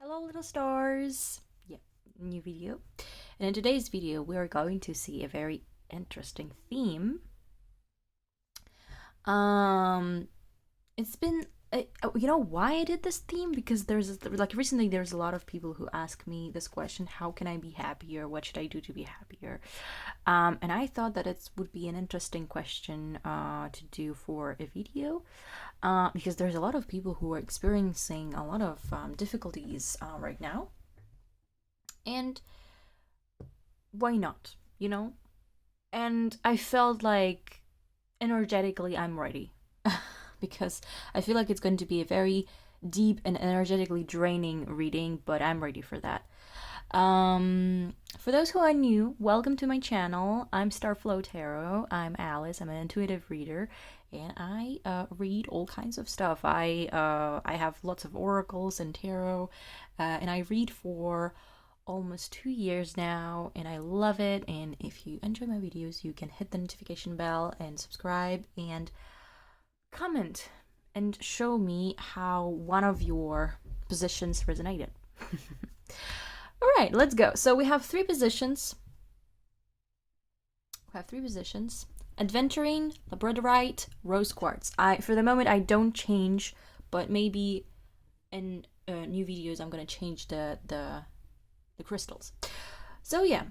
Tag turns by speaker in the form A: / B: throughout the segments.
A: Hello little stars! Yeah, new video. And in today's video we are going to see a very interesting theme. Um it's been you know why I did this theme? Because recently there's a lot of people who ask me this question: how can I be happier? What should I do to be happier? And I thought that it would be an interesting question to do for a video, because there's a lot of people who are experiencing a lot of difficulties right now. And why not, you know? And I felt like energetically I'm ready because I feel like it's going to be a very deep and energetically draining reading, but I'm ready for that. For those who are new, welcome to my channel. I'm Starflow Tarot. I'm Alice. I'm an intuitive reader, and I read all kinds of stuff. I have lots of oracles and tarot, and I read for almost 2 years now, and I love it. And if you enjoy my videos, you can hit the notification bell and subscribe and comment and show me how one of your positions resonated. All right, let's go. So we have three positions. Adventurine, labradorite, rose quartz. For the moment I don't change, but maybe in new videos I'm gonna change the crystals. So yeah,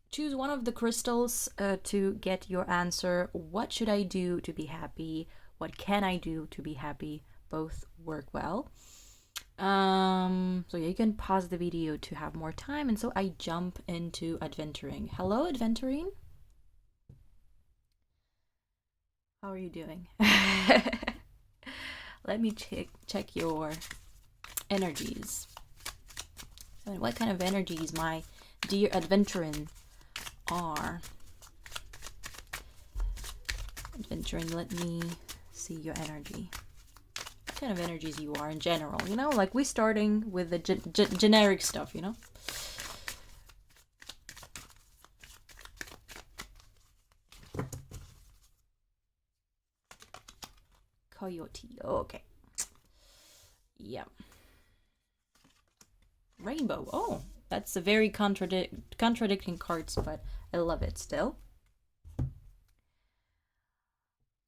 A: choose one of the crystals to get your answer. What should I do to be happy? What can I do to be happy? Both work well. So yeah, you can pause the video to have more time, and so I jump into adventuring. Hello, adventuring. How are you doing? Let me check your energies. So what kind of energies my dear adventuring are? Adventuring, let me see your energy. What kind of energies you are in general, you know? Like, we're starting with the generic stuff, you know? Coyote, okay. Yeah. Rainbow, oh, that's a very contradicting cards, but I love it still.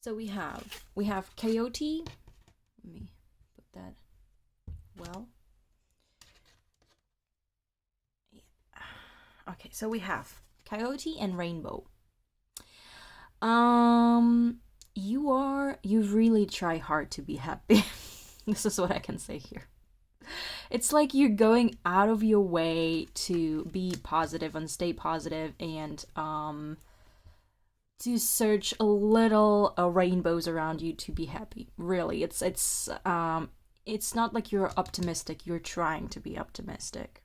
A: So we have coyote. Let me put that well. Okay, so we have coyote and rainbow. You really try hard to be happy. This is what I can say here. It's like you're going out of your way to be positive and stay positive, and to search a little rainbows around you to be happy. Really, it's not like you're optimistic. You're trying to be optimistic.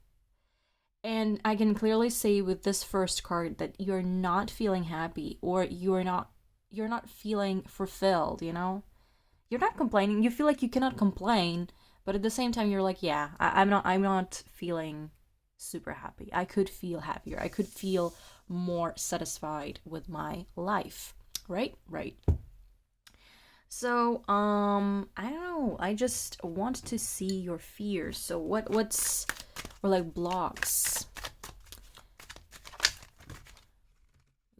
A: And I can clearly say with this first card that you're not feeling happy, or you're not feeling fulfilled, you know? You're not complaining. You feel like you cannot complain, but at the same time you're like, yeah, I'm not feeling super happy. I could feel happier. I could feel more satisfied with my life. Right? Right. So, I don't know. I just want to see your fears. So what's or like blocks.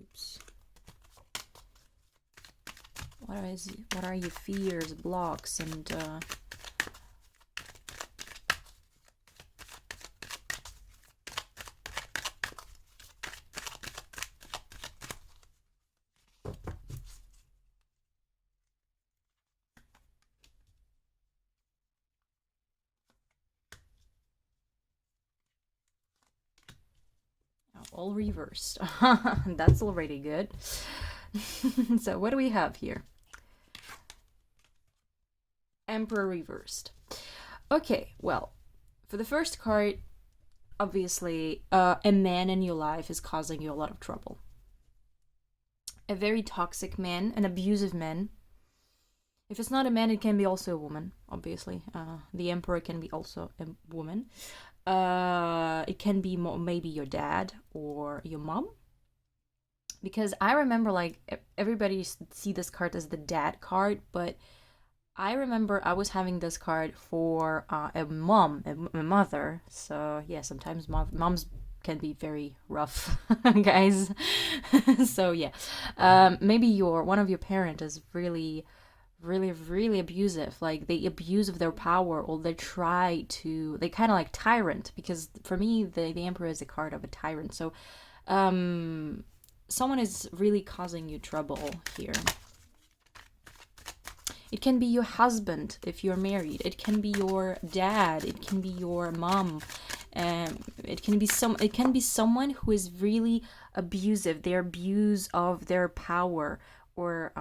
A: Oops. What are your fears, blocks, and all reversed. That's already good. So what do we have here? Emperor reversed. Okay, well, for the first card, obviously, a man in your life is causing you a lot of trouble. A very toxic man, an abusive man. If it's not a man, it can be also a woman, obviously. The emperor can be also a woman. It can be maybe your dad or your mom. Because I remember, like, everybody see this card as the dad card, but I remember I was having this card for a mom, a mother. So yeah, sometimes moms can be very rough, guys. So yeah, maybe your one of your parent is really abusive. Like they abuse of their power, or they kind of like tyrant. Because for me, the emperor is a card of a tyrant. So um, someone is really causing you trouble here. It can be your husband if you're married. It can be your dad. It can be your mom. It can be someone who is really abusive. Their abuse of their power or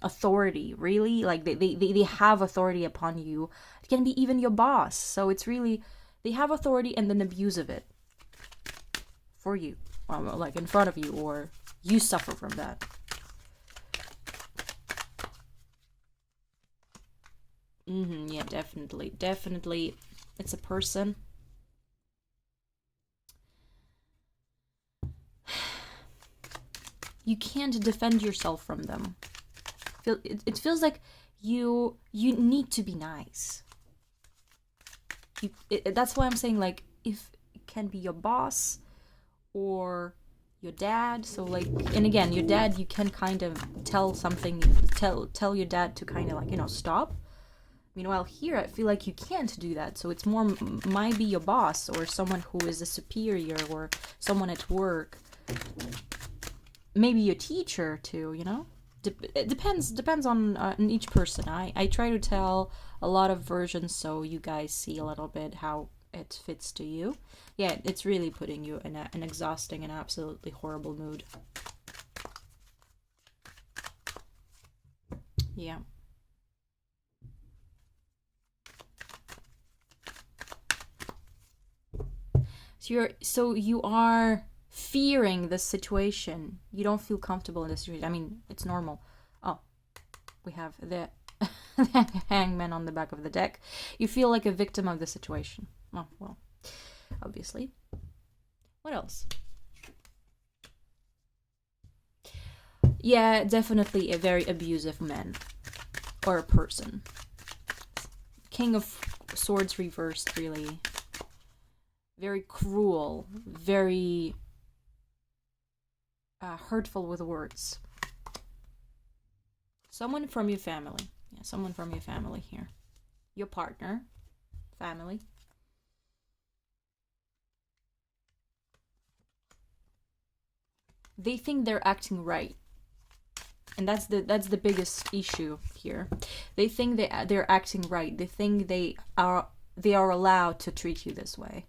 A: authority. Really, like they have authority upon you. It can be even your boss. So it's really they have authority and then abuse of it for you, like in front of you, or you suffer from that. Yeah, definitely. It's a person. You can't defend yourself from them. It feels like you need to be nice. That's why I'm saying, like, if it can be your boss or your dad. So like, and again, your dad, you can kind of tell your dad to kind of like, stop. Meanwhile, here, I feel like you can't do that. So it's more might be your boss or someone who is a superior or someone at work. Maybe your teacher too. It depends on each person. I try to tell a lot of versions so you guys see a little bit how it fits to you. Yeah, it's really putting you in an exhausting and absolutely horrible mood. Yeah. So you are fearing the situation. You don't feel comfortable in this situation. I mean, it's normal. Oh, we have the hangman on the back of the deck. You feel like a victim of the situation. Oh, well, obviously. What else? Yeah, definitely a very abusive man or a person. King of Swords reversed, really. Very cruel, very hurtful with words. Someone from your family. Yeah, someone from your family here. Your partner, family. They think they're acting right. And that's the biggest issue here. They think they're acting right. They think they are allowed to treat you this way.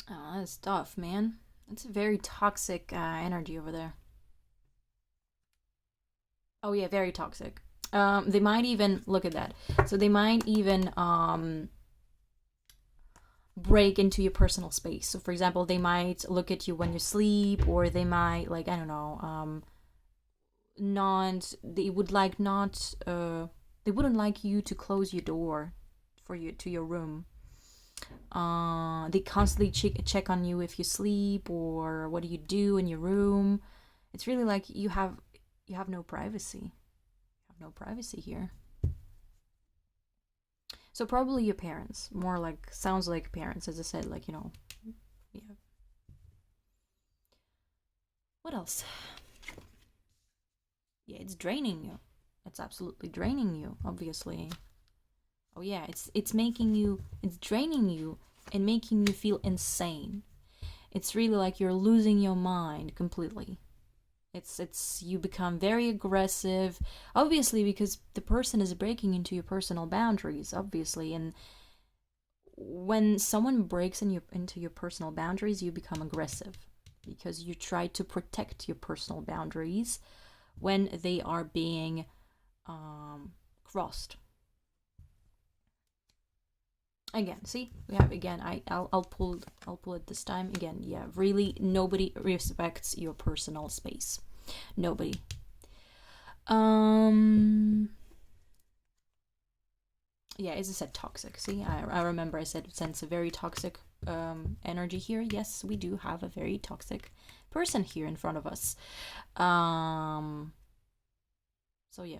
A: Oh, that's tough, man. It's a very toxic energy over there. Oh yeah, very toxic. They might even look at that. So they might even break into your personal space. So for example, they might look at you when you sleep, or they might, like, I don't know, not they would like not they wouldn't like you to close your door for you to your room. They constantly check on you if you sleep or what do you do in your room. It's really like you have no privacy. You have no privacy here. So probably your parents, more like sounds like parents, as I said, like yeah. What else? Yeah, it's draining you. It's absolutely draining you, obviously. Oh yeah, it's draining you and making you feel insane. It's really like you're losing your mind completely. It's you become very aggressive, obviously because the person is breaking into your personal boundaries, obviously, and when someone breaks into your personal boundaries, you become aggressive because you try to protect your personal boundaries when they are being crossed. Again, see, we have again. I'll pull it this time again. Yeah, really, nobody respects your personal space. Nobody. Um. Yeah, as I said, toxic. See, I remember I said sense a very toxic energy here. Yes, we do have a very toxic person here in front of us. So yeah.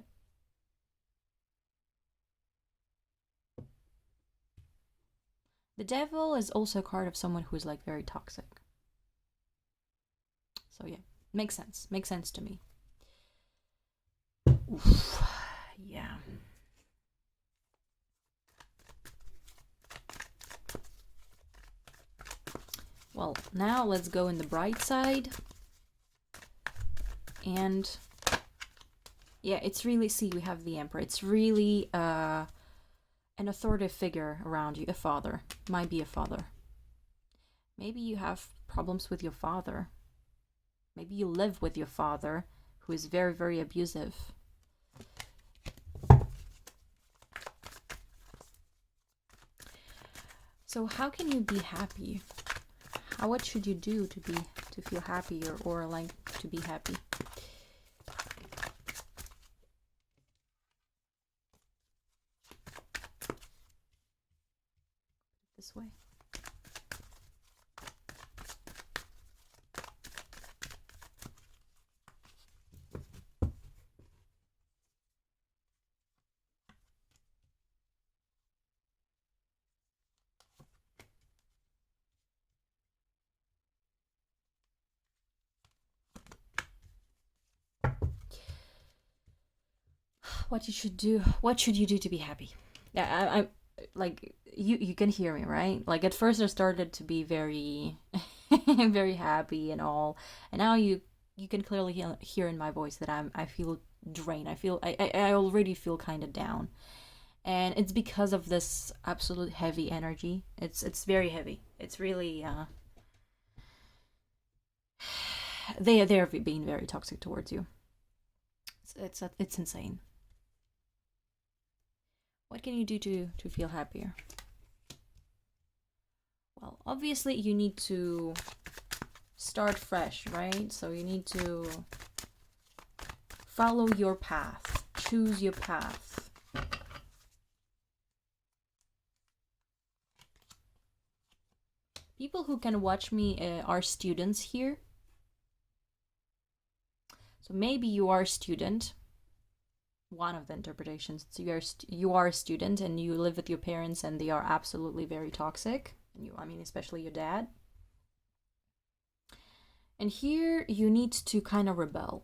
A: The devil is also a card of someone who is like very toxic. So yeah, makes sense. Makes sense to me. Oof. Yeah. Well, now let's go in the bright side. And yeah, it's really, see, we have the Emperor. It's really an authoritative figure around you, a father. Might be a father. Maybe you have problems with your father. Maybe you live with your father, who is very, very abusive. So how can you be happy? What should you do to feel happy or like to be happy? This way. What you should do? What should you do to be happy? Yeah, I like you can hear me, right? Like at first I started to be very very happy and all, and now you can clearly hear in my voice that I feel drained. I already feel kind of down, and it's because of this absolute heavy energy. It's very heavy. It's really they're being very toxic towards you. It's insane. What can you do to feel happier? Well, obviously you need to start fresh, right? So you need to follow your path, choose your path. People who can watch me are students here. So maybe you are a student. One of the interpretations. So you are a student and you live with your parents and they are absolutely very toxic. I mean, especially your dad. And here you need to kind of rebel.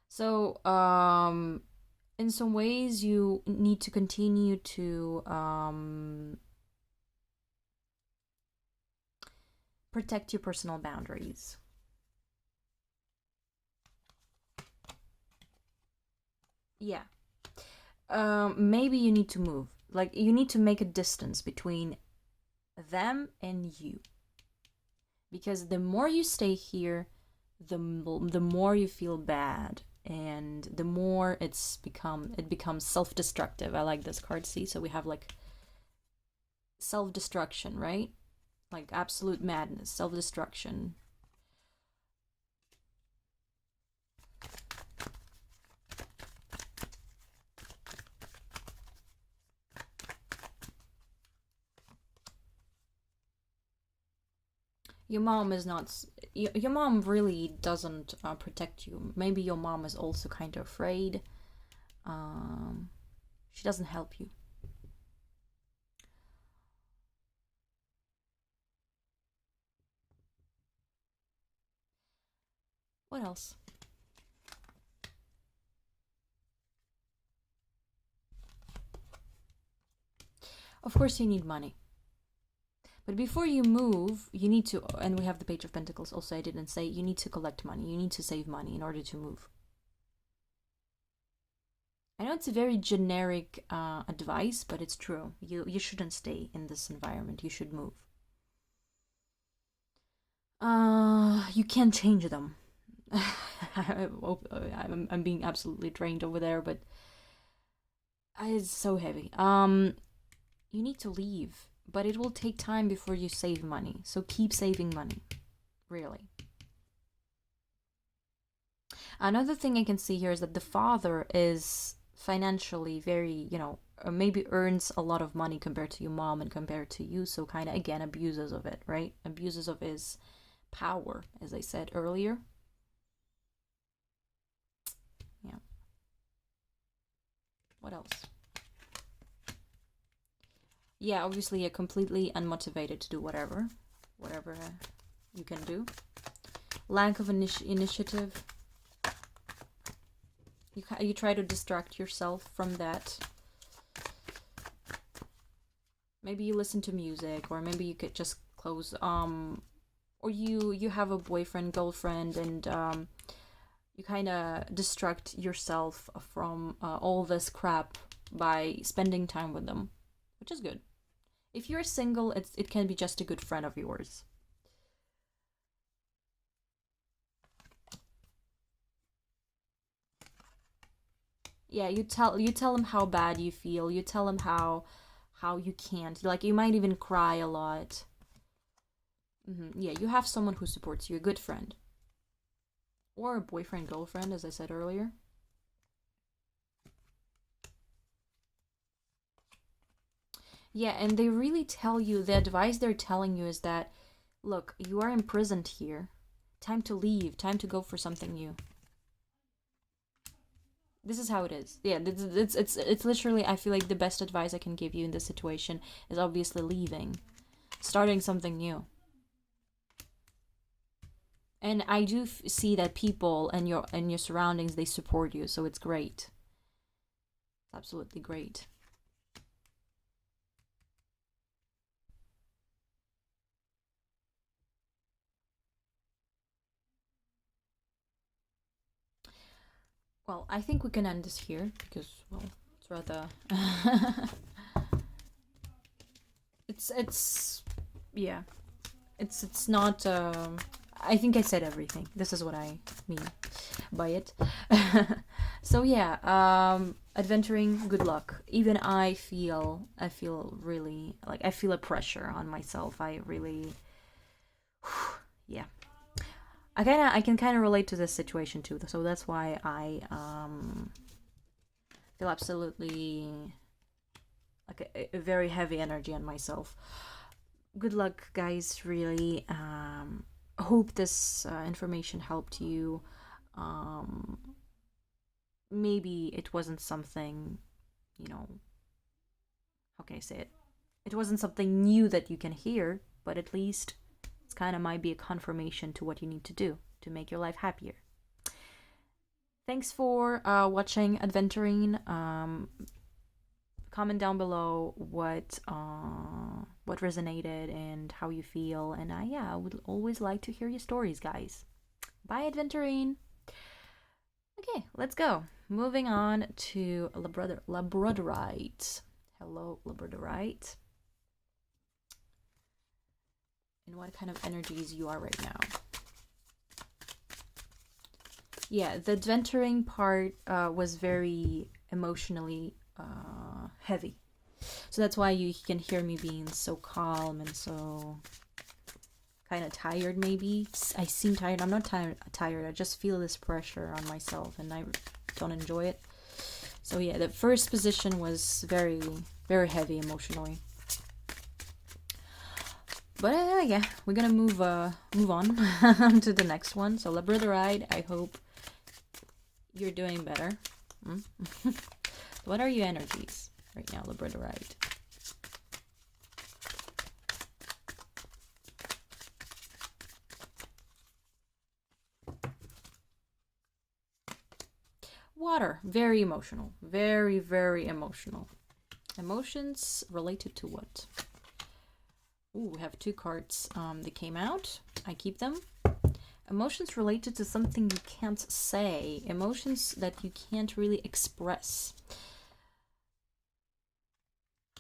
A: So, in some ways, you need to continue to protect your personal boundaries. Yeah. Maybe you need to move. Like, you need to make a distance between them and you. Because the more you stay here, the more you feel bad. And the more it becomes self-destructive. I like this card, see? So we have like self-destruction, right? Like absolute madness, self-destruction. Your mom is not. Your mom really doesn't protect you. Maybe your mom is also kind of afraid. She doesn't help you. What else? Of course, you need money. But before you move, you need to, and we have the Page of Pentacles also, I didn't say, you need to collect money. You need to save money in order to move. I know it's a very generic advice, but it's true. You shouldn't stay in this environment. You should move. You can't change them. I'm being absolutely drained over there, but it's so heavy. You need to leave, but it will take time before you save money. So keep saving money, really. Another thing I can see here is that the father is financially very, maybe earns a lot of money compared to your mom and compared to you. So kind of, again, abuses of it, right? Abuses of his power, as I said earlier. Yeah. What else? Yeah, obviously you're completely unmotivated to do whatever you can do. Lack of initiative. You try to distract yourself from that. Maybe you listen to music, or maybe you could just close or you have a boyfriend, girlfriend, and you kind of distract yourself from all this crap by spending time with them, which is good. If you're single, it can be just a good friend of yours. Yeah, you tell them how bad you feel. You tell them how you can't. Like you might even cry a lot. Yeah, you have someone who supports you, a good friend, or a boyfriend, girlfriend, as I said earlier. Yeah, and they really tell you, the advice they're telling you is that, look, you are imprisoned here. Time to leave. Time to go for something new. This is how it is. Yeah, it's literally. I feel like the best advice I can give you in this situation is obviously leaving, starting something new. And I do see that people and your surroundings, they support you, so it's great. It's absolutely great. Well, I think we can end this here because, well, it's rather. it's yeah. It's not. I think I said everything. This is what I mean by it. So yeah, adventuring. Good luck. Even I feel really like I feel a pressure on myself. I really, yeah. I can kind of relate to this situation too. So that's why I feel absolutely like a very heavy energy on myself. Good luck, guys. Really, hope this information helped you. Um, Maybe it wasn't something, you know, how can I say it? It wasn't something new that you can hear, but at least it's kind of might be a confirmation to what you need to do to make your life happier. Thanks for watching Adventuring. Comment down below what resonated and how you feel, and I would always like to hear your stories, guys. Bye, Adventuring. Okay, let's go. Moving on to Labradorite. Hello, Labradorite. And what kind of energies you are right now? Yeah, the adventuring part was very emotionally heavy. So that's why you can hear me being so calm and so kind of tired. Maybe I seem tired. I'm not tired. I just feel this pressure on myself, and I don't enjoy it. So yeah, the first position was very, very heavy emotionally. But yeah, we're gonna move on to the next one. So Labradorite, I hope you're doing better. What are your energies right now, Labradorite? Water, very emotional. Very, very emotional. Emotions related to what? Ooh, we have two cards. They came out. I keep them. Emotions related to something you can't say. Emotions that you can't really express.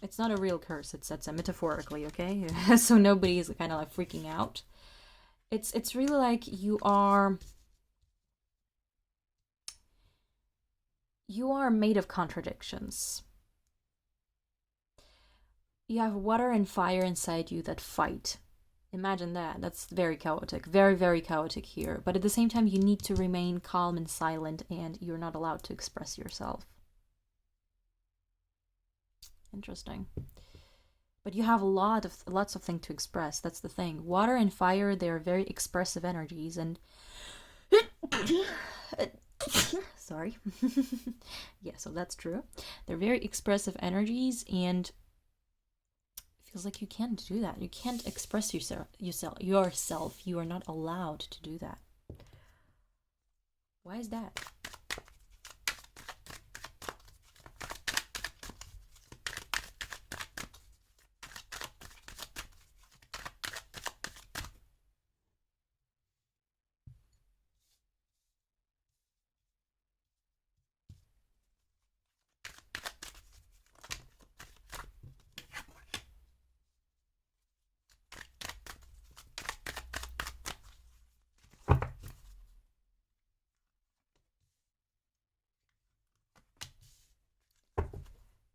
A: It's not a real curse. It's a metaphorically, okay? So nobody's kind of like freaking out. It's really like you are made of contradictions. You have water and fire inside you that fight. Imagine that. That's very chaotic. Very, very chaotic here. But at the same time, you need to remain calm and silent, and you're not allowed to express yourself. Interesting. But you have lots of things to express. That's the thing. Water and fire, they are very expressive energies, and sorry. Yeah, so that's true. They're very expressive energies, and Feels like you can't do that. You can't express yourself. You are not allowed to do that. Why is that?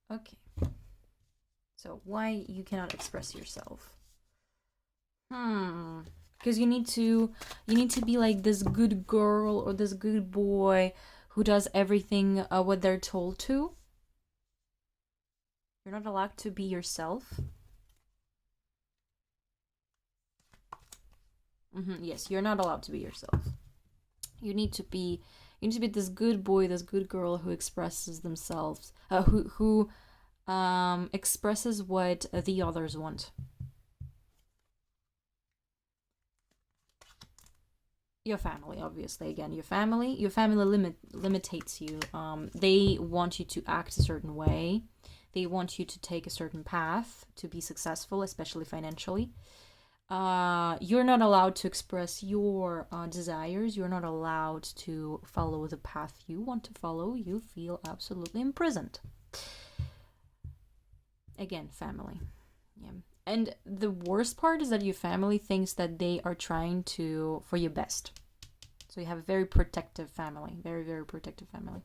A: Okay. So why you cannot express yourself? Because you need to be like this good girl or this good boy who does everything what they're told to. You're not allowed to be yourself. Yes, you're not allowed to be yourself. You need to be this good boy, this good girl who expresses themselves, who expresses what the others want. Your family, obviously. Again, your family limitates you. They want you to act a certain way. They want you to take a certain path to be successful, especially financially. You're not allowed to express your desires. You're not allowed to follow the path you want to follow. You feel absolutely imprisoned. Again, family. Yeah. And the worst part is that your family thinks that they are trying to for your best. So you have a very protective family. Very, very protective family.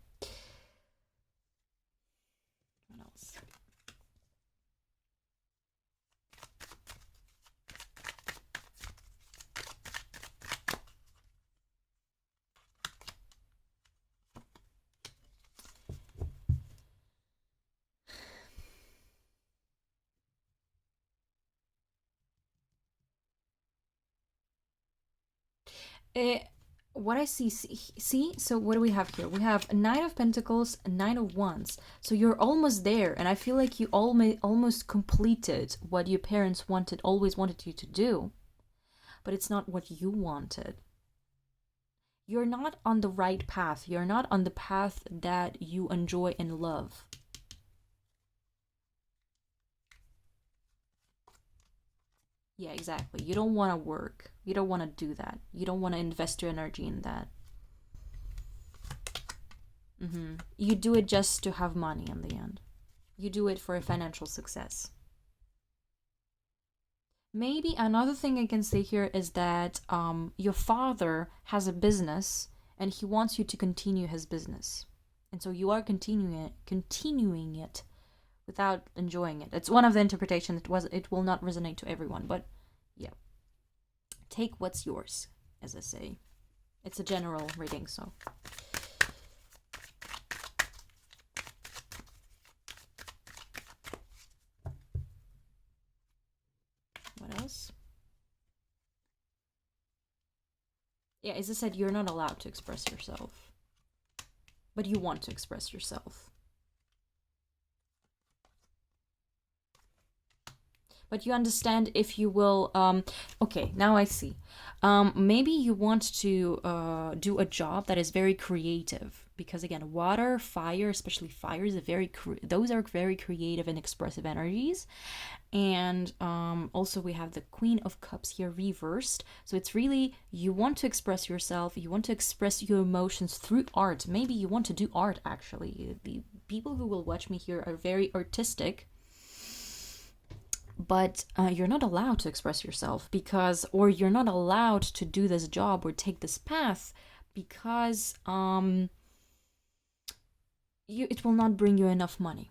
A: What else? What I see, so what do we have here? We have a Nine of Pentacles, a Nine of Wands. So you're almost there, and I feel like you almost completed what your parents always wanted you to do, but it's not what you wanted. You're not on the right path. You're not on the path that you enjoy and love. Yeah, exactly. You don't want to work. You don't want to do that. You don't want to invest your energy in that. You do it just to have money in the end. You do it for a financial success. Maybe another thing I can say here is that your father has a business and he wants you to continue his business. And so you are continuing it without enjoying it. It's one of the interpretations. It will not resonate to everyone, but yeah. Take what's yours, as I say. It's a general reading, so. What else? Yeah, as I said, you're not allowed to express yourself. But you want to express yourself. But you understand if you will. Okay, now I see. Maybe you want to do a job that is very creative, because again, water, fire, especially fire, is those are very creative and expressive energies. And also we have the Queen of Cups here reversed. So it's really, you want to express yourself, you want to express your emotions through art. Maybe you want to do art, actually. The people who will watch me here are very artistic, but you're not allowed to express yourself or you're not allowed to do this job or take this path because it will not bring you enough money.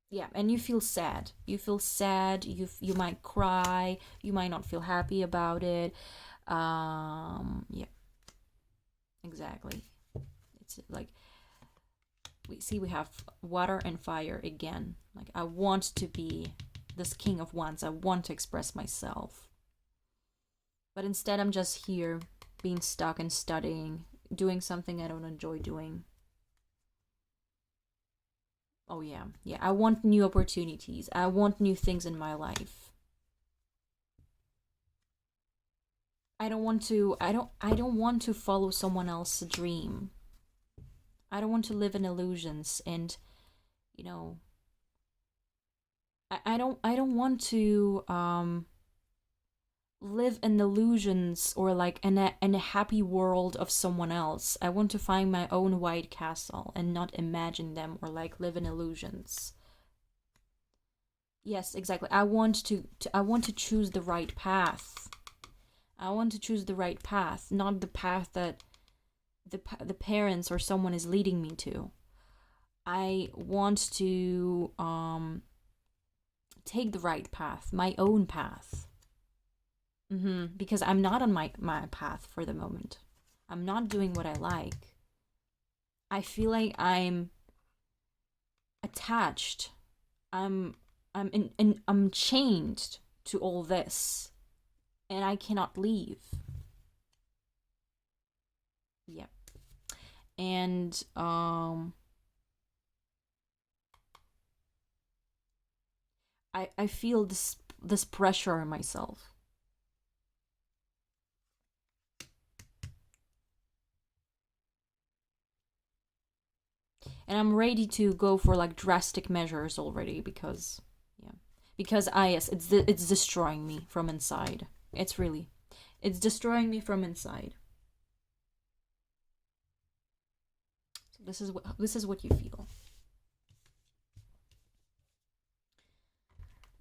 A: Yeah, and you feel sad. You might cry, you might not feel happy about it. Yeah, exactly. It's like we have water and fire again. Like, I want to be this King of Wands. I want to express myself. But instead, I'm just here being stuck and studying, doing something I don't enjoy doing. Oh yeah, yeah. I want new opportunities. I want new things in my life. I don't want to follow someone else's dream. I don't want to live in illusions and, you know, I don't want to live in illusions or like in a happy world of someone else. I want to find my own white castle and not imagine them or like live in illusions. Yes, exactly. I want to choose the right path. I want to choose the right path, not the path that the parents or someone is leading me to. I want to take the right path, my own path. Because I'm not on my path for the moment. I'm not doing what I like. I feel like I'm attached. I'm I'm chained to all this, and I cannot leave. Yep. And I feel this pressure on myself. And I'm ready to go for like drastic measures already because yeah. Because yes, it's destroying me from inside. It's really it's destroying me from inside. So this is what you feel.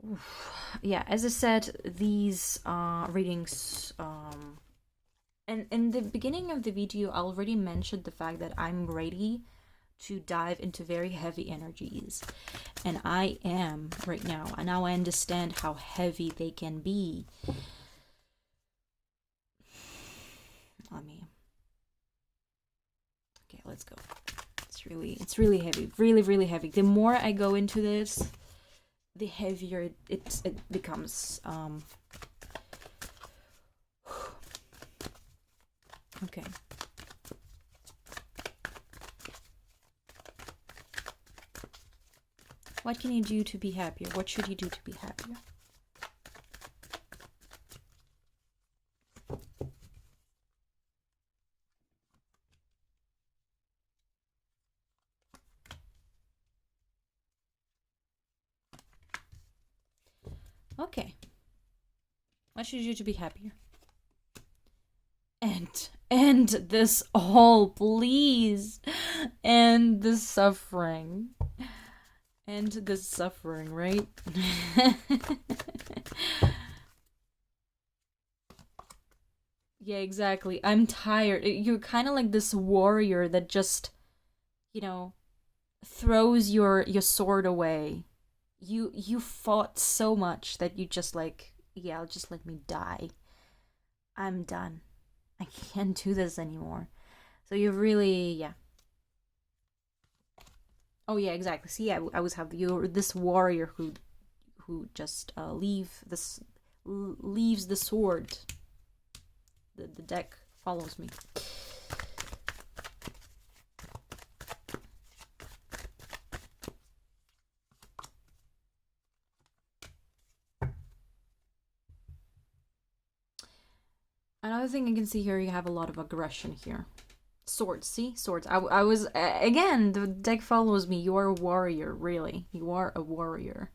A: Oof. Yeah, as I said, these readings and in the beginning of the video I already mentioned the fact that I'm ready to dive into very heavy energies. And I am right now. And now I understand how heavy they can be. Let me. Okay, let's go. It's really heavy. Really, really heavy. The more I go into this, the heavier it becomes. Okay. What can you do to be happier? What should you do to be happier? Okay. What should you do to be happier? End this all, please. End the suffering. End the suffering, right? Yeah, exactly. I'm tired. You're kind of like this warrior that just, you know, throws your sword away. You fought so much that you just like, yeah, just let me die. I'm done. I can't do this anymore. So you really, yeah. Oh yeah, exactly. See, I was have you this warrior who just leaves the sword. The deck follows me. Another thing I can see here, you have a lot of aggression here. Swords, see? Swords. I was, again, the deck follows me. You are a warrior, really. You are a warrior.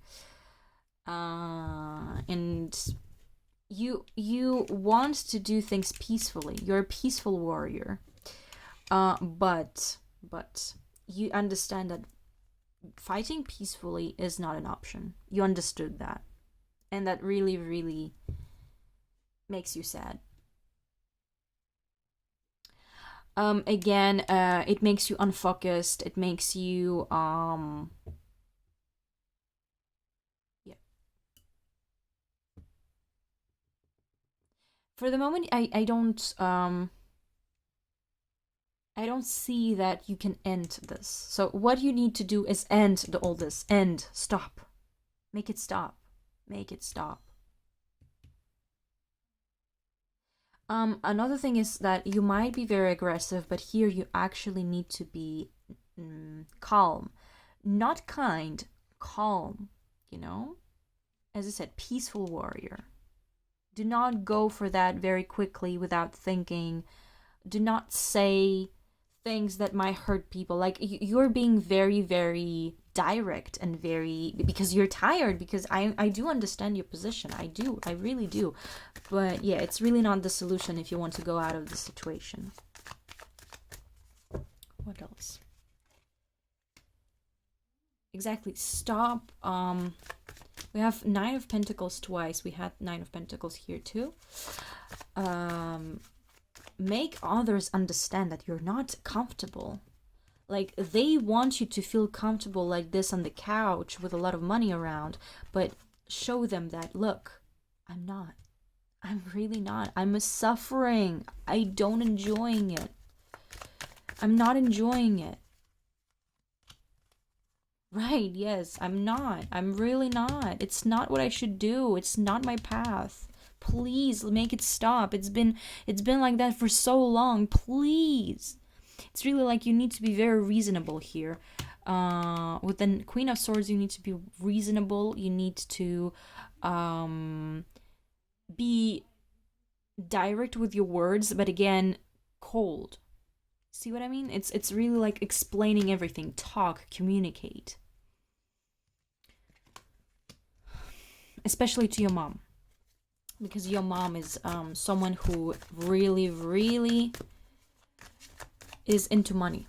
A: And you want to do things peacefully. You're a peaceful warrior. But you understand that fighting peacefully is not an option. You understood that. And that really, really makes you sad. Again, it makes you unfocused. It makes you yeah. For the moment, I don't see that you can end this. So what you need to do is end all this. End. Stop. Make it stop. Make it stop. Another thing is that you might be very aggressive, but here you actually need to be calm. Not kind, calm, you know? As I said, peaceful warrior. Do not go for that very quickly without thinking. Do not say things that might hurt people. Like, you're being very, very direct and very, because you're tired, because I do understand your position. I really do. But yeah, it's really not the solution if you want to go out of the situation. What else? Exactly. Stop. We have Nine of Pentacles twice. We had Nine of Pentacles here too. Make others understand that you're not comfortable. Like, they want you to feel comfortable like this on the couch with a lot of money around, but show them that, look, I'm not. I'm really not. I'm suffering. I don't enjoying it. I'm not enjoying it. Right, yes, I'm not. I'm really not. It's not what I should do. It's not my path. Please make it stop. It's been like that for so long. Please. It's really like you need to be very reasonable here. With the Queen of Swords, you need to be reasonable. You need to be direct with your words, but again, cold. See what I mean? It's really like explaining everything. Talk, communicate. Especially to your mom. Because your mom is someone who really, really is into money.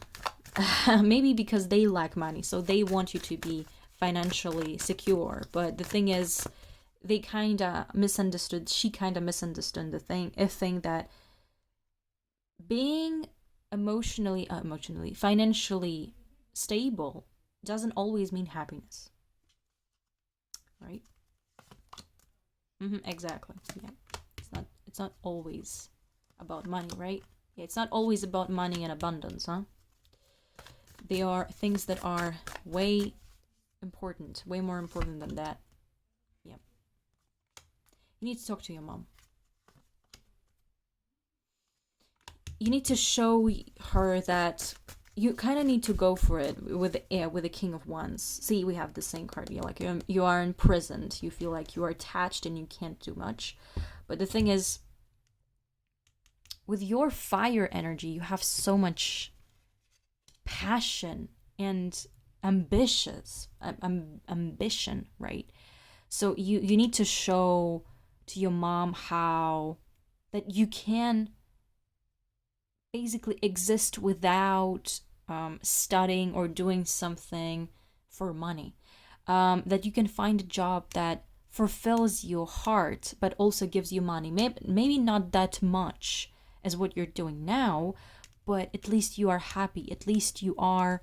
A: Maybe because they lack money, so they want you to be financially secure. But the thing is, they kind of misunderstood, she kind of misunderstood a thing that being financially stable doesn't always mean happiness. Right? Exactly. Yeah. It's not always about money, right? Yeah, it's not always about money and abundance, huh? They are things that are way more important than that. Yeah. You need to talk to your mom. You need to show her that you kind of need to go for it with the King of Wands. See, we have the same card. You're like, you are imprisoned. You feel like you are attached and you can't do much. But the thing is, with your fire energy, you have so much passion and ambition, right? So you need to show to your mom how that you can basically exist without studying or doing something for money. That you can find a job that fulfills your heart but also gives you money. Maybe not that much as what you're doing now, but at least you are happy. At least you are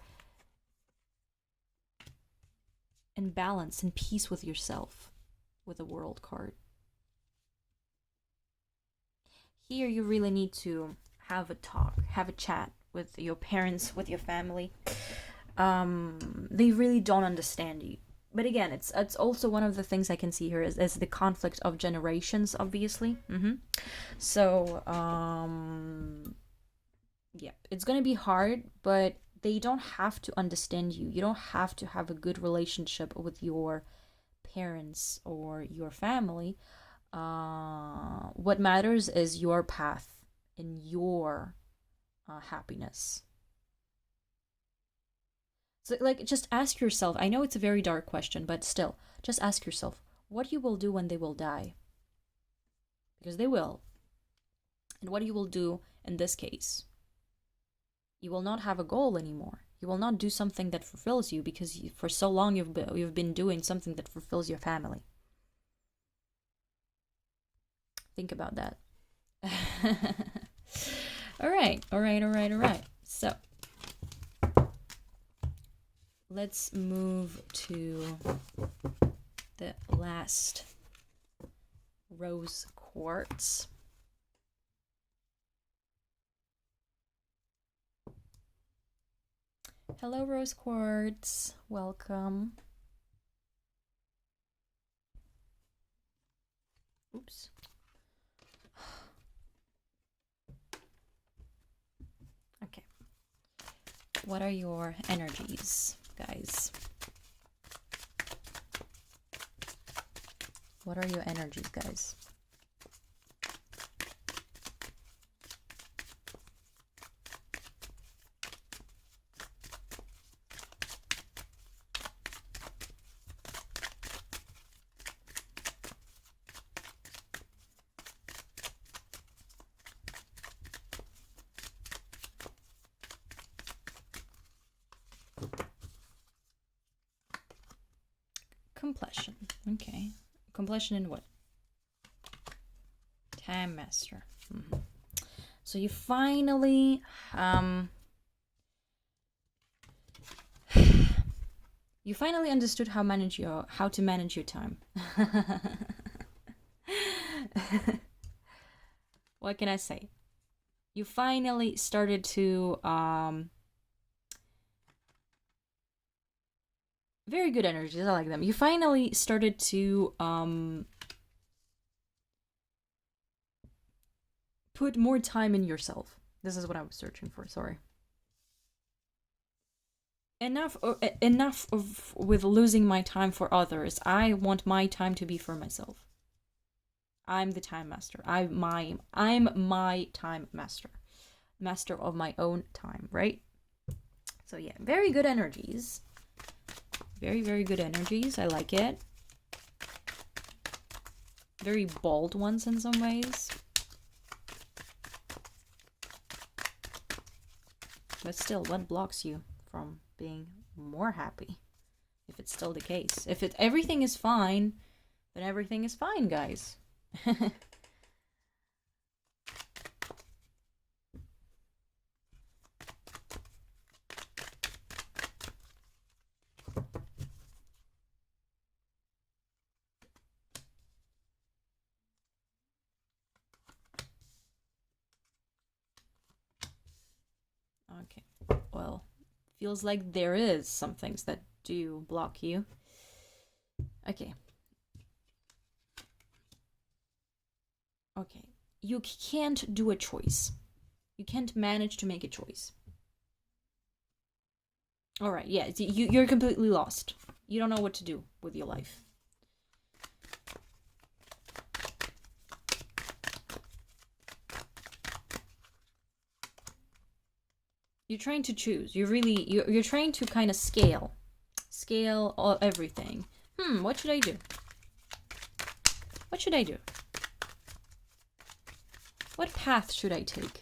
A: in balance and peace with yourself with the World card. Here you really need to have a talk, have a chat with your parents, with your family. They really don't understand you. But again, it's also one of the things I can see here is the conflict of generations, obviously. So, yeah, it's gonna be hard, but they don't have to understand you. You don't have to have a good relationship with your parents or your family. What matters is your path and your happiness. So, like, just ask yourself. I know it's a very dark question, but still, just ask yourself what you will do when they will die. Because they will. And what you will do in this case. You will not have a goal anymore. You will not do something that fulfills you because for so long you've been doing something that fulfills your family. Think about that. All right. So, let's move to the last rose quartz. Hello, rose quartz. Welcome. Oops. Okay. What are your energies? guys? What are your energies, guys? Completion. Okay. Completion in what? Time Master. So you finally you finally understood how to manage your time. What can I say? You finally started to very good energies. I like them. You finally started to put more time in yourself. This is what I was searching for. Sorry. Enough of with losing my time for others. I want my time to be for myself. I'm the time master. I'm my time master. Master of my own time, right? So yeah, very good energies. Very, very good energies. I like it. Very bold ones in some ways. But still, what blocks you from being more happy? If it's still the case. If everything is fine, then everything is fine, guys. Okay, well, feels like there is some things that do block you. Okay. Okay, you can't do a choice. You can't manage to make a choice. All right, yeah, you're completely lost. You don't know what to do with your life. You're trying to choose. You're trying to kind of scale everything. What should I do? What should I do? What path should I take?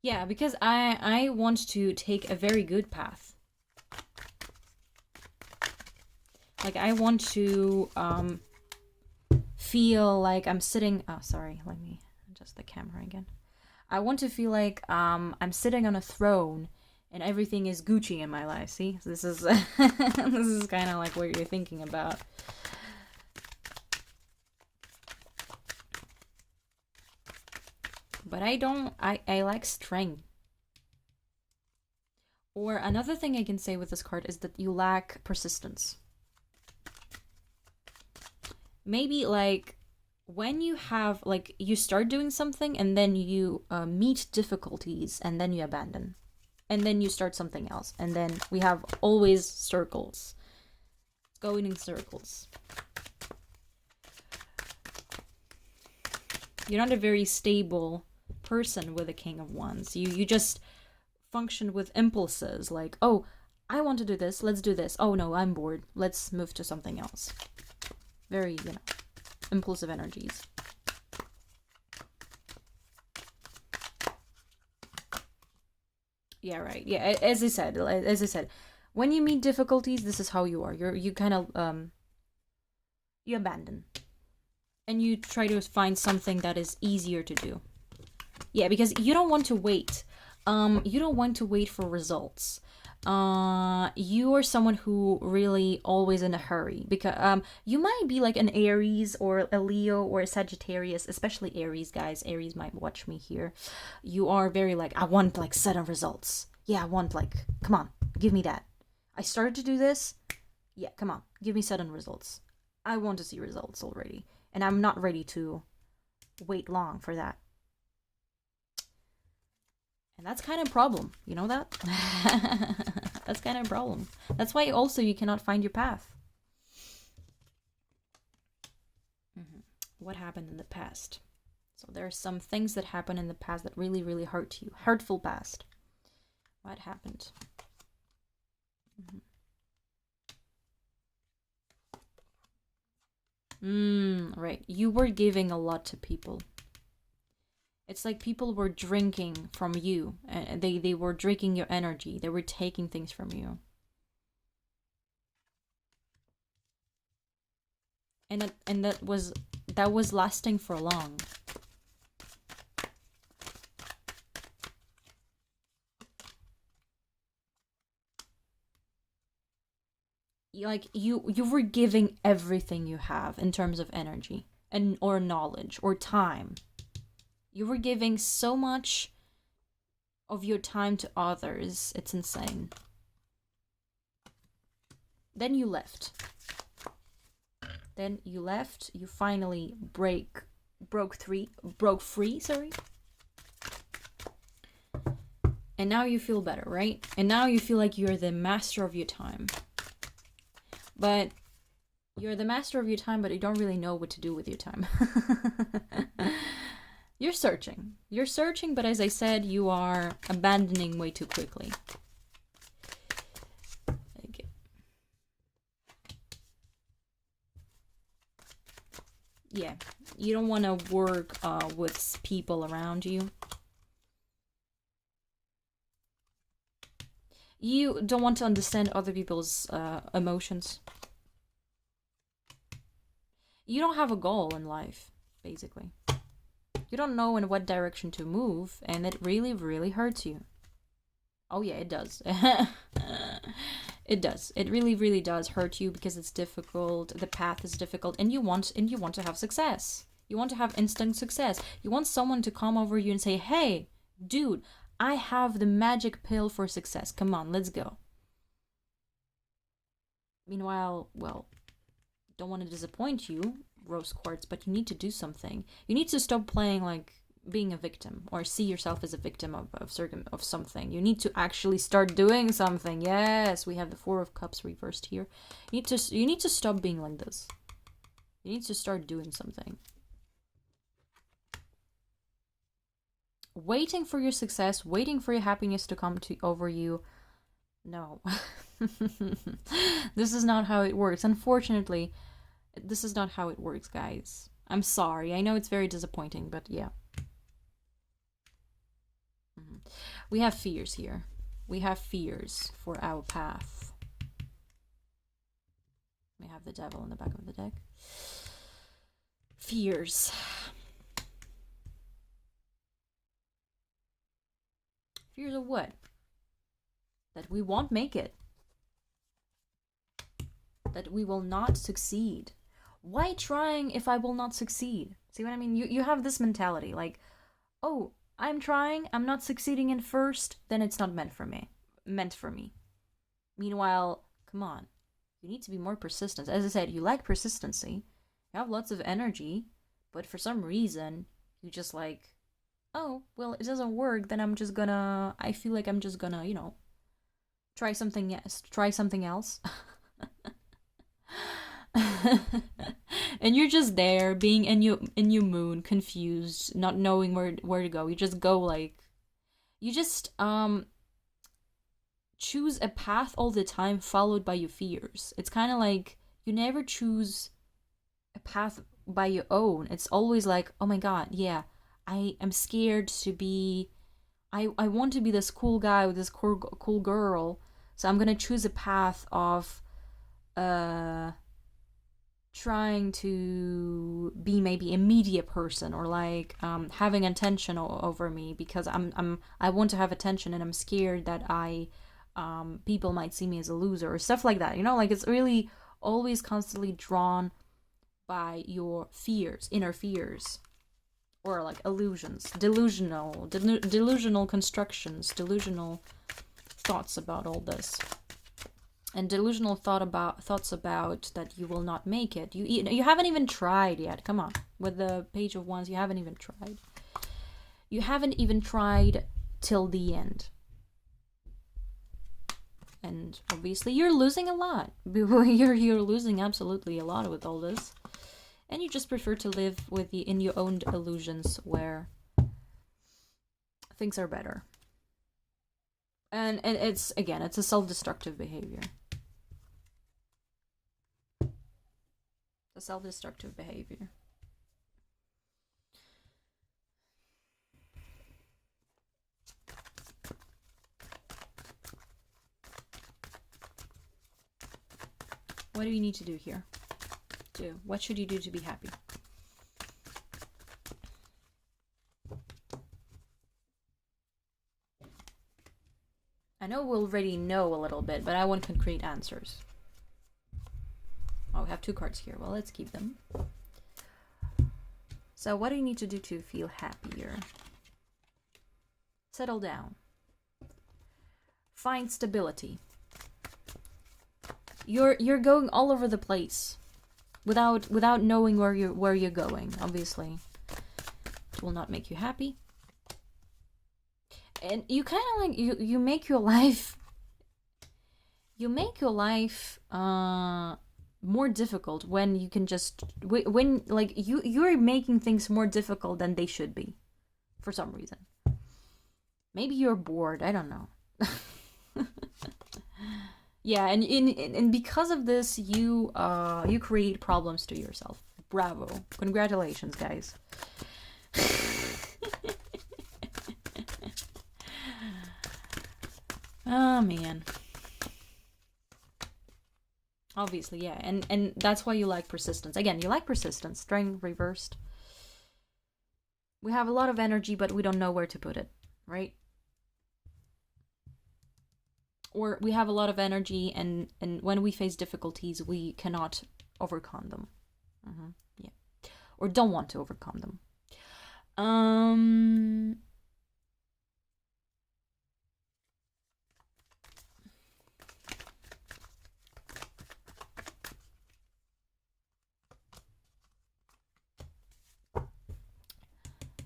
A: Yeah, because I want to take a very good path. Like, I want to feel like I'm sitting... Oh, sorry. Let me adjust the camera again. I want to feel like I'm sitting on a throne and everything is Gucci in my life. See? This is this is kind of like what you're thinking about. But I like strength. Or another thing I can say with this card is that you lack persistence. Maybe like when you have, like, you start doing something and then you meet difficulties and then you abandon. And then you start something else. And then we have always circles. It's going in circles. You're not a very stable person with a King of Wands. You just function with impulses. Like, oh, I want to do this. Let's do this. Oh, no, I'm bored. Let's move to something else. Very, impulsive energies. Yeah, right. Yeah, as I said, when you meet difficulties, this is how you are. You kind of you abandon, and you try to find something that is easier to do. Yeah, because you don't want to wait. You don't want to wait for results. You are someone who really always in a hurry, because you might be like an Aries or a Leo or a Sagittarius, especially Aries, guys. Aries might watch me here. You are very like, I want like sudden results. Yeah, I want like, come on, give me that. I started to do this. Yeah, come on, give me sudden results. I want to see results already, and I'm not ready to wait long for that. And that's kind of a problem. You know that? That's kind of a problem. That's why also you cannot find your path. What happened in the past? So there are some things that happened in the past that really, really hurt you. Hurtful past. What happened? Right. You were giving a lot to people. It's like people were drinking from you. And they were drinking your energy. They were taking things from you. And that was lasting for long. Like you were giving everything you have in terms of energy and or knowledge or time. You were giving so much of your time to others. It's insane. Then you left. You finally broke free, sorry. And now you feel better, right? And now you feel like you're the master of your time. But you're the master of your time, but you don't really know what to do with your time. You're searching. You're searching, but as I said, you are abandoning way too quickly. Okay. Yeah, you don't want to work with people around you. You don't want to understand other people's emotions. You don't have a goal in life, basically. You don't know in what direction to move, and it really, really hurts you. Oh yeah, it does. It does. It really, really does hurt you because it's difficult. The path is difficult, and you want to have success. You want to have instant success. You want someone to come over you and say, "Hey, dude, I have the magic pill for success. Come on, let's go." Meanwhile, well, don't want to disappoint you, Rose Quartz, but you need to do something. You need to stop playing like being a victim or see yourself as a victim of something. You need to actually start doing something. Yes, we have the Four of Cups reversed here. You need to stop being like this. You need to start doing something. Waiting for your success, waiting for your happiness to come over you. No. This is not how it works. Unfortunately, this is not how it works, guys. I'm sorry. I know it's very disappointing, but yeah. We have fears here. We have fears for our path. We have the devil in the back of the deck. Fears. Fears of what? That we won't make it. That we will not succeed. Why trying if I will not succeed? See what I mean? You have this mentality like, oh, I'm trying, I'm not succeeding in first, then it's not meant for me. Meanwhile, come on. You need to be more persistent. As I said, you lack persistency. You have lots of energy, but for some reason, you just like, oh, well, it doesn't work, then I feel like I'm just gonna, try something else. And you're just there, being in your moon, confused, not knowing where to go. You just go like, you just choose a path all the time, followed by your fears. It's kind of like you never choose a path by your own. It's always like, oh my god, yeah, I am scared to be. I want to be this cool guy with this cool girl, so I'm gonna choose a path of trying to be maybe a media person or like having attention over me because I want to have attention and I'm scared that people might see me as a loser or stuff like that. Like it's really always constantly drawn by your fears, inner fears, or like illusions, delusional constructions, delusional thoughts about all this. and delusional thoughts about that you will not make it. You haven't even tried yet. Come on, with the Page of Wands, you haven't even tried. You haven't even tried till the end. And obviously you're losing a lot. You're losing absolutely a lot with all this. And you just prefer to live in your own illusions where things are better. And it's a self-destructive behavior. A self-destructive behavior. What do you need to do here? What should you do to be happy? I know we already know a little bit, but I want concrete answers. Oh, we have 2 cards here. Well, let's keep them. So what do you need to do to feel happier? Settle down. Find stability. You're going all over the place without knowing where you're going, obviously. It will not make you happy. And you kind of like you make your life more difficult when you can just when like you're making things more difficult than they should be for some reason. Maybe you're bored, I don't know. Yeah, and because of this you create problems to yourself. Bravo. Congratulations, guys. Oh man. Obviously, yeah. And that's why you like persistence. Again, you like persistence. Strength reversed. We have a lot of energy, but we don't know where to put it, right? Or we have a lot of energy, and when we face difficulties, we cannot overcome them. Yeah. Or don't want to overcome them.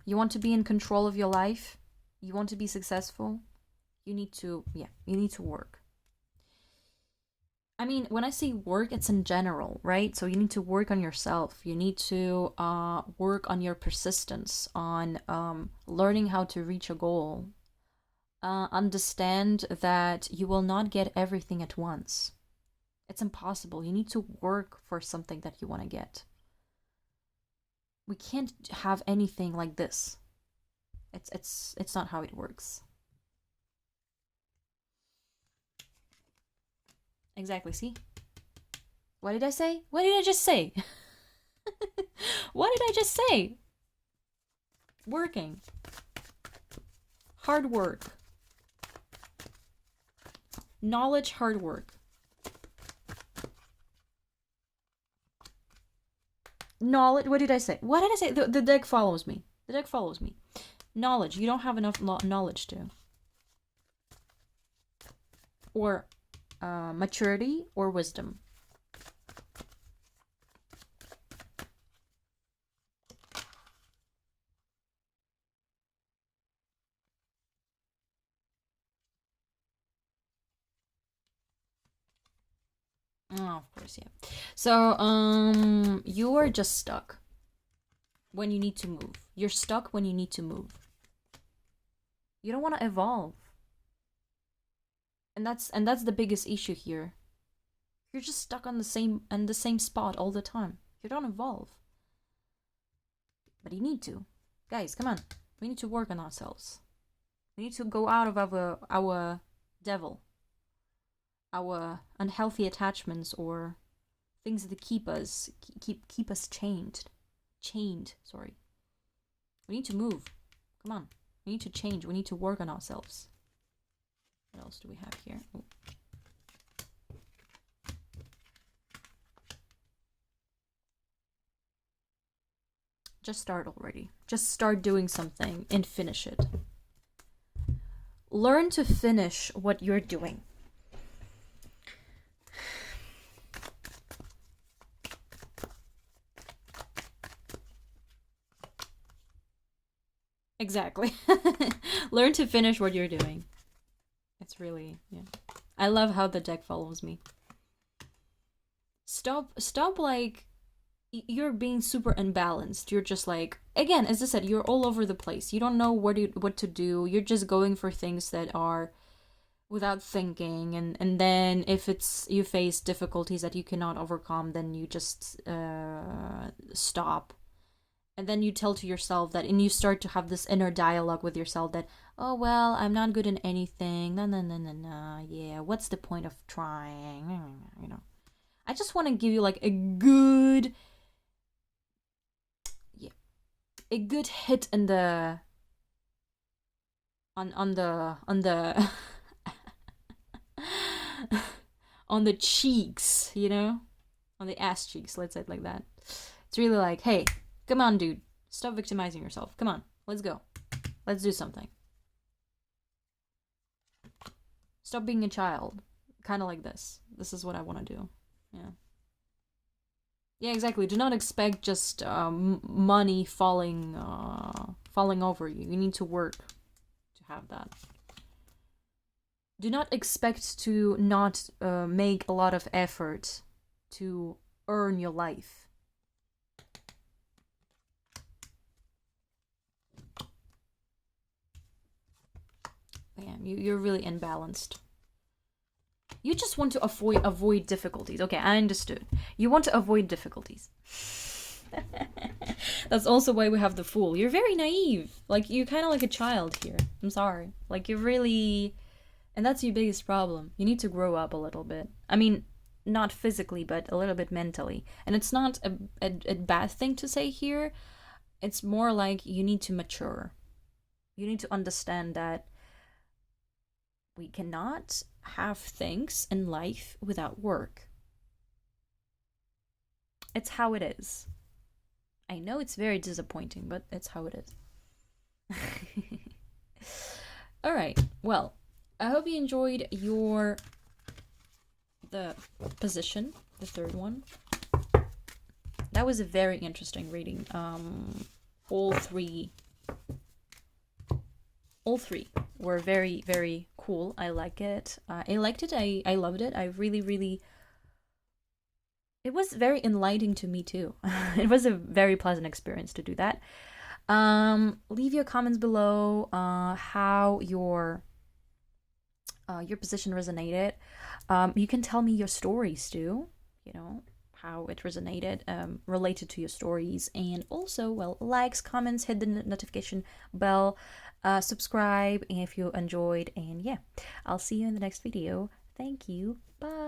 A: You want to be in control of your life? You want to be successful? You need to work. I mean, when I say work, it's in general, right? So you need to work on yourself. You need to work on your persistence, on learning how to reach a goal. Understand that you will not get everything at once. It's impossible. You need to work for something that you want to get. We can't have anything like this. It's not how it works. Exactly, see? What did I say? What did I just say? What did I just say? Working. Hard work. Knowledge, hard work. Knowledge, what did I say? What did I say? The deck follows me. The deck follows me. Knowledge, you don't have enough knowledge to. Or maturity or wisdom. Oh, of course, yeah. So, you are just stuck when you need to move. You're stuck when you need to move. You don't want to evolve. And that's the biggest issue here. You're just stuck on the same spot all the time. You don't evolve. But you need to. Guys, come on. We need to work on ourselves. We need to go out of our devil. Our unhealthy attachments or things that keep us chained. Sorry. We need to move. Come on. We need to change. We need to work on ourselves. What else do we have here? Oh. Just start already. Just start doing something and finish it. Learn to finish what you're doing. Exactly. Learn to finish what you're doing. It's really, yeah. I love how the deck follows me. Stop, like, you're being super unbalanced. You're just like, again, as I said, you're all over the place. You don't know what to do. You're just going for things that are without thinking, and then if it's you face difficulties that you cannot overcome, then you just stop. And then you tell to yourself that, and you start to have this inner dialogue with yourself that, oh well, I'm not good in anything. No, no, no, no, no. Yeah, what's the point of trying? You know, I just want to give you like a good, yeah, a good hit in the on the on the cheeks, you know, on the ass cheeks. Let's say it like that. It's really like, hey, come on, dude, stop victimizing yourself. Come on, let's go. Let's do something. Stop being a child. Kind of like this. This is what I want to do. Yeah. Yeah, exactly. Do not expect just money falling over you. You need to work to have that. Do not expect to not make a lot of effort to earn your life. Yeah, you're really imbalanced. You just want to avoid difficulties. Okay, I understood. You want to avoid difficulties. That's also why we have the Fool. You're very naive. Like, you're kind of like a child here. I'm sorry. Like, you're really... And that's your biggest problem. You need to grow up a little bit. I mean, not physically, but a little bit mentally. And it's not a bad thing to say here. It's more like you need to mature. You need to understand that we cannot have things in life without work. It's how it is. I know it's very disappointing, but it's how it is. All right. Well, I hope you enjoyed the position, the third one. That was a very interesting reading. All three were very, very cool. I like it. I liked it. I loved it. I really, really... It was very enlightening to me too. It was a very pleasant experience to do that. Leave your comments below how your position resonated. You can tell me your stories too, you know, how it resonated, related to your stories. And also, well, likes, comments, hit the notification bell, subscribe if you enjoyed. And yeah, I'll see you in the next video. Thank you. Bye.